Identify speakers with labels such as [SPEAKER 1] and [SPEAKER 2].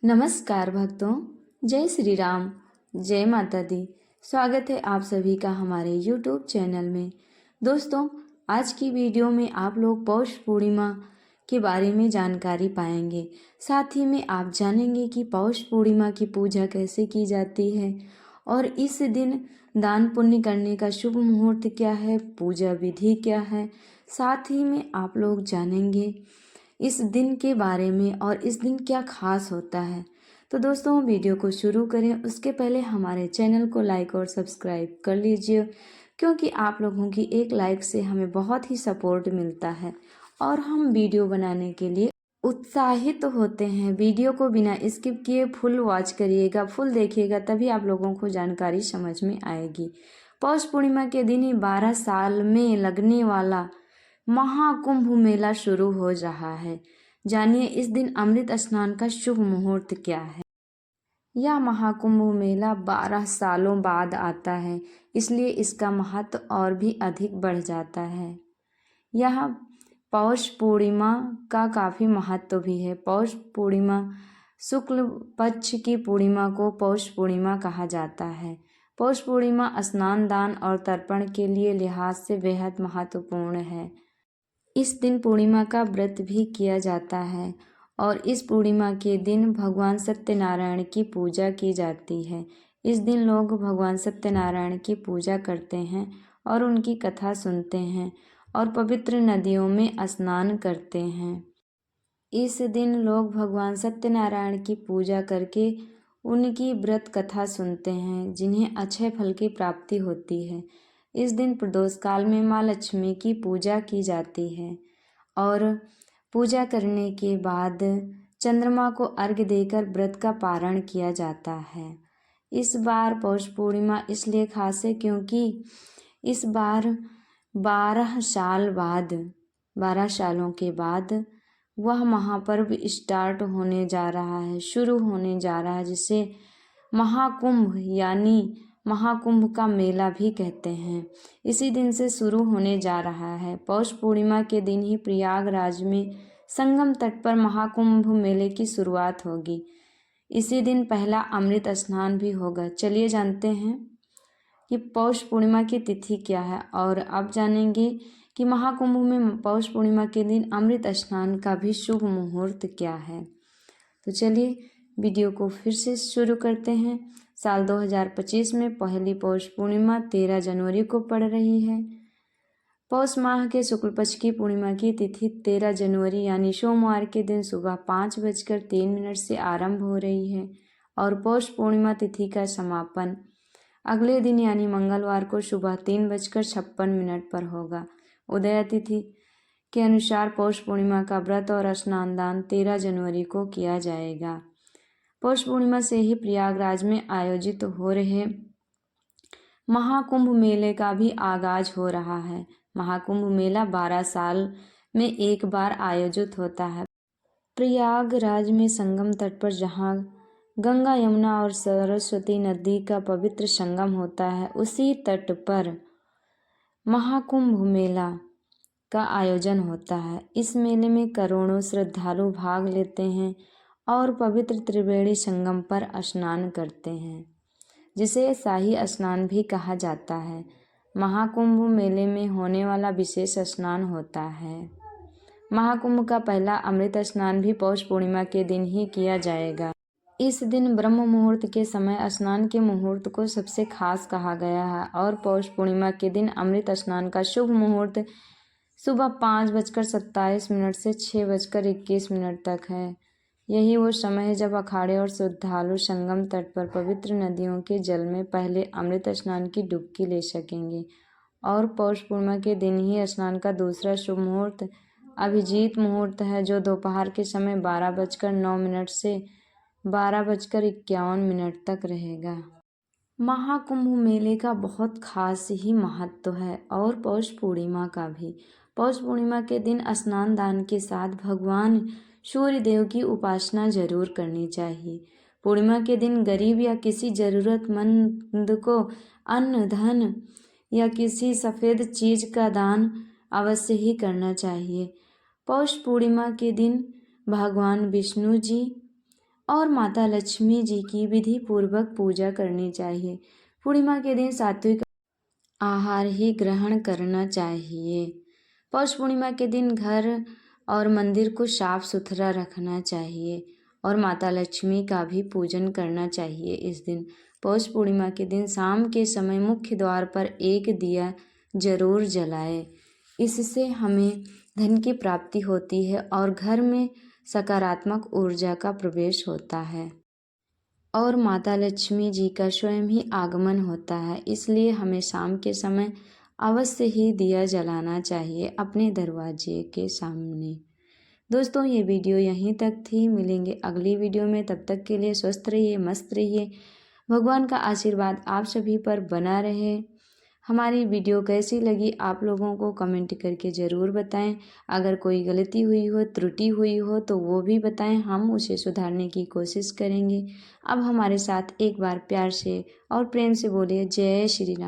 [SPEAKER 1] नमस्कार भक्तों, जय श्री राम, जय माता दी। स्वागत है आप सभी का हमारे YouTube चैनल में। दोस्तों, आज की वीडियो में आप लोग पौष पूर्णिमा के बारे में जानकारी पाएंगे। साथ ही में आप जानेंगे कि पौष पूर्णिमा की पूजा कैसे की जाती है और इस दिन दान पुण्य करने का शुभ मुहूर्त क्या है, पूजा विधि क्या है। साथ ही में आप लोग जानेंगे इस दिन के बारे में और इस दिन क्या खास होता है। तो दोस्तों, वीडियो को शुरू करें उसके पहले हमारे चैनल को लाइक और सब्सक्राइब कर लीजिए, क्योंकि आप लोगों की एक लाइक से हमें बहुत ही सपोर्ट मिलता है और हम वीडियो बनाने के लिए उत्साहित होते हैं। वीडियो को बिना स्किप किए फुल वॉच करिएगा, फुल देखिएगा, तभी आप लोगों को जानकारी समझ में आएगी। पौष पूर्णिमा के दिन ही 12 साल में लगने वाला महाकुंभ मेला शुरू हो रहा है। जानिए इस दिन अमृत स्नान का शुभ मुहूर्त क्या है। यह महाकुंभ मेला 12 सालों बाद आता है, इसलिए इसका महत्व और भी अधिक बढ़ जाता है। यह पौष पूर्णिमा का काफ़ी महत्व भी है। पौष पूर्णिमा शुक्ल पक्ष की पूर्णिमा को पौष पूर्णिमा कहा जाता है। पौष पूर्णिमा स्नान, दान और तर्पण के लिए लिहाज से बेहद महत्वपूर्ण है। इस दिन पूर्णिमा का व्रत भी किया जाता है और इस पूर्णिमा के दिन भगवान सत्यनारायण की पूजा की जाती है। इस दिन लोग भगवान सत्यनारायण की पूजा करते हैं और उनकी कथा सुनते हैं और पवित्र नदियों में स्नान करते हैं। इस दिन लोग भगवान सत्यनारायण की पूजा करके उनकी व्रत कथा सुनते हैं, जिन्हें अक्षय फल की प्राप्ति होती है। इस दिन प्रदोष काल में माँ लक्ष्मी की पूजा की जाती है और पूजा करने के बाद चंद्रमा को अर्घ्य देकर व्रत का पारण किया जाता है। इस बार पौष पूर्णिमा इसलिए खास है क्योंकि इस बार 12 सालों के बाद वह महापर्व स्टार्ट होने जा रहा है, शुरू होने जा रहा है, जिसे महाकुंभ यानी महाकुंभ का मेला भी कहते हैं। इसी दिन से शुरू होने जा रहा है। पौष पूर्णिमा के दिन ही प्रयागराज में संगम तट पर महाकुंभ मेले की शुरुआत होगी। इसी दिन पहला अमृत स्नान भी होगा। चलिए जानते हैं कि पौष पूर्णिमा की तिथि क्या है और अब जानेंगे कि महाकुंभ में पौष पूर्णिमा के दिन अमृत स्नान का भी शुभ मुहूर्त क्या है। तो चलिए वीडियो को फिर से शुरू करते हैं। साल 2025 में पहली पौष पूर्णिमा 13 जनवरी को पड़ रही है। पौष माह के शुक्ल पक्ष की पूर्णिमा की तिथि 13 जनवरी यानी सोमवार के दिन सुबह 5:03 से आरंभ हो रही है और पौष पूर्णिमा तिथि का समापन अगले दिन यानी मंगलवार को सुबह 3:56 पर होगा। उदय तिथि के अनुसार पौष पूर्णिमा का व्रत और स्नान दान 13 जनवरी को किया जाएगा। पौष पूर्णिमा से ही प्रयागराज में आयोजित हो रहे महाकुंभ मेले का भी आगाज हो रहा है। महाकुंभ मेला 12 साल में एक बार आयोजित होता है। प्रयागराज में संगम तट पर जहाँ गंगा, यमुना और सरस्वती नदी का पवित्र संगम होता है, उसी तट पर महाकुंभ मेला का आयोजन होता है। इस मेले में करोड़ों श्रद्धालु भाग लेते हैं और पवित्र त्रिवेणी संगम पर स्नान करते हैं, जिसे शाही स्नान भी कहा जाता है। महाकुंभ मेले में होने वाला विशेष स्नान होता है। महाकुंभ का पहला अमृत स्नान भी पौष पूर्णिमा के दिन ही किया जाएगा। इस दिन ब्रह्म मुहूर्त के समय स्नान के मुहूर्त को सबसे खास कहा गया है और पौष पूर्णिमा के दिन अमृत स्नान का शुभ मुहूर्त सुबह 5:27 से 6:21 तक है। यही वो समय है जब अखाड़े और श्रद्धालु संगम तट पर पवित्र नदियों के जल में पहले अमृत स्नान की डुबकी ले सकेंगे और पौष पूर्णिमा के दिन ही स्नान का दूसरा शुभ मुहूर्त अभिजीत मुहूर्त है, जो दोपहर के समय 12:09 से 12:51 तक रहेगा। महाकुंभ मेले का बहुत खास ही महत्व है और पौष पूर्णिमा का भी। पौष पूर्णिमा के दिन स्नान दान के साथ भगवान सूर्य देव की उपासना जरूर करनी चाहिए। पूर्णिमा के दिन गरीब या किसी जरूरतमंद को अन्न, धन या किसी सफ़ेद चीज़ का दान अवश्य ही करना चाहिए। पौष पूर्णिमा के दिन भगवान विष्णु जी और माता लक्ष्मी जी की विधि पूर्वक पूजा करनी चाहिए। पूर्णिमा के दिन सात्विक आहार ही ग्रहण करना चाहिए। पौष पूर्णिमा के दिन घर और मंदिर को साफ सुथरा रखना चाहिए और माता लक्ष्मी का भी पूजन करना चाहिए। इस दिन पौष पूर्णिमा के दिन शाम के समय मुख्य द्वार पर एक दिया जरूर जलाए। इससे हमें धन की प्राप्ति होती है और घर में सकारात्मक ऊर्जा का प्रवेश होता है और माता लक्ष्मी जी का स्वयं ही आगमन होता है। इसलिए हमें शाम के समय अवश्य ही दिया जलाना चाहिए अपने दरवाजे के सामने। दोस्तों, ये वीडियो यहीं तक थी। मिलेंगे अगली वीडियो में। तब तक के लिए स्वस्थ रहिए, मस्त रहिए। भगवान का आशीर्वाद आप सभी पर बना रहे। हमारी वीडियो कैसी लगी आप लोगों को कमेंट करके ज़रूर बताएं। अगर कोई गलती हुई हो, त्रुटि हुई हो तो वो भी बताएं, हम उसे सुधारने की कोशिश करेंगे। अब हमारे साथ एक बार प्यार से और प्रेम से बोलिए जय श्री राम।